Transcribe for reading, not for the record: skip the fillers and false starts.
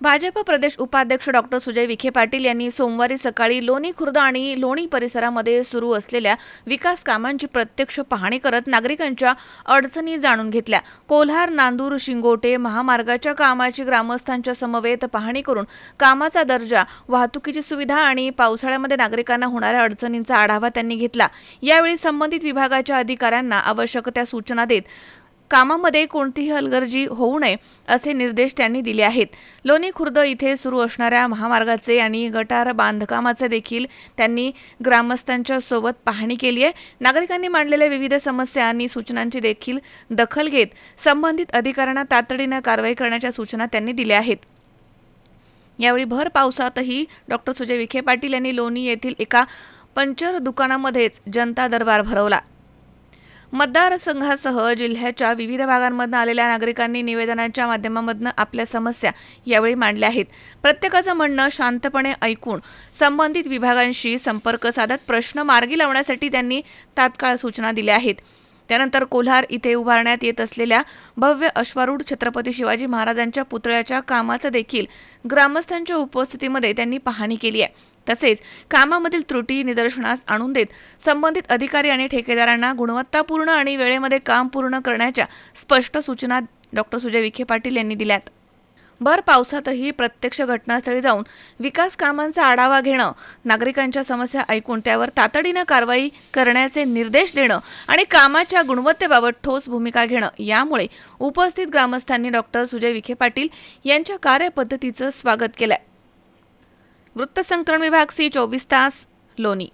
भाजप प्रदेश उपाध्यक्ष डॉक्टर सुजय विखे पाटील यांनी सोमवारी सकाळी लोणी खुर्द आणि लोणी परिसरामध्ये सुरू असलेल्या विकास कामांची प्रत्यक्ष पाहणी करत नागरिकांच्या अडचणी जाणून घेतल्या। कोल्हार नांदूर शिंगोटे महामार्गाच्या कामाची ग्रामस्थांच्या समवेत पाहणी करून कामाचा दर्जा, वाहतुकीची सुविधा आणि पावसाळ्यामध्ये नागरिकांना होणाऱ्या अडचणींचा आढावा त्यांनी घेतला। यावेळी संबंधित विभागाच्या अधिकाऱ्यांना आवश्यक त्या सूचना देत कामामध्ये कोणतीही हलगर्जी होऊ नये असे निर्देश त्यांनी दिले आहेत। लोणी खुर्द इथे सुरू असणाऱ्या महामार्गाचे आणि गटार बांधकामाचे देखील त्यांनी ग्रामस्थांच्या सोबत पाहणी केली आहे। नागरिकांनी मांडलेल्या विविध समस्या आणि सूचनांची देखील दखल घेत संबंधित अधिकाऱ्यांना तातडीने कारवाई करण्याच्या सूचना त्यांनी दिल्या आहेत। यावेळी भर पावसातही डॉक्टर सुजय विखे पाटील यांनी लोणी येथील एका पंचर दुकानामध्येच जनता दरबार भरवला। मतदारसंघासह जिल्ह्याच्या विविध भागांमधून आलेल्या नागरिकांनी निवेदनाच्या माध्यमातून आपल्या समस्या यावेळी मांडल्या आहेत। प्रत्येकाचं म्हणणं शांतपणे ऐकून संबंधित विभागांशी संपर्क साधत प्रश्न मार्गी लावण्यासाठी त्यांनी तात्काळ सूचना दिल्या आहेत। त्यानंतर कोल्हार इथे उभारण्यात येत असलेल्या भव्य अश्वारूढ छत्रपती शिवाजी महाराजांच्या पुतळ्याच्या कामाचं देखील ग्रामस्थांच्या उपस्थितीमध्ये त्यांनी पाहणी केली आहे। तसेच कामामधील त्रुटी निदर्शनास आणून देत संबंधित अधिकारी आणि ठेकेदारांना गुणवत्तापूर्ण आणि वेळेमध्ये काम पूर्ण करण्याच्या स्पष्ट सूचना डॉक्टर सुजय विखे पाटील यांनी दिल्यात। भर पावसातही प्रत्यक्ष घटनास्थळी जाऊन विकास कामांचा आढावा घेणं, नागरिकांच्या समस्या ऐकून त्यावर तातडीने कारवाई करण्याचे निर्देश देणं आणि कामाच्या गुणवत्तेबाबत ठोस भूमिका घेणं, यामुळे उपस्थित ग्रामस्थांनी डॉक्टर सुजय विखे पाटील यांच्या कार्यपद्धतीचं स्वागत केलंय। वृत्तसंकलन विभाग सी 24 तास लोणी।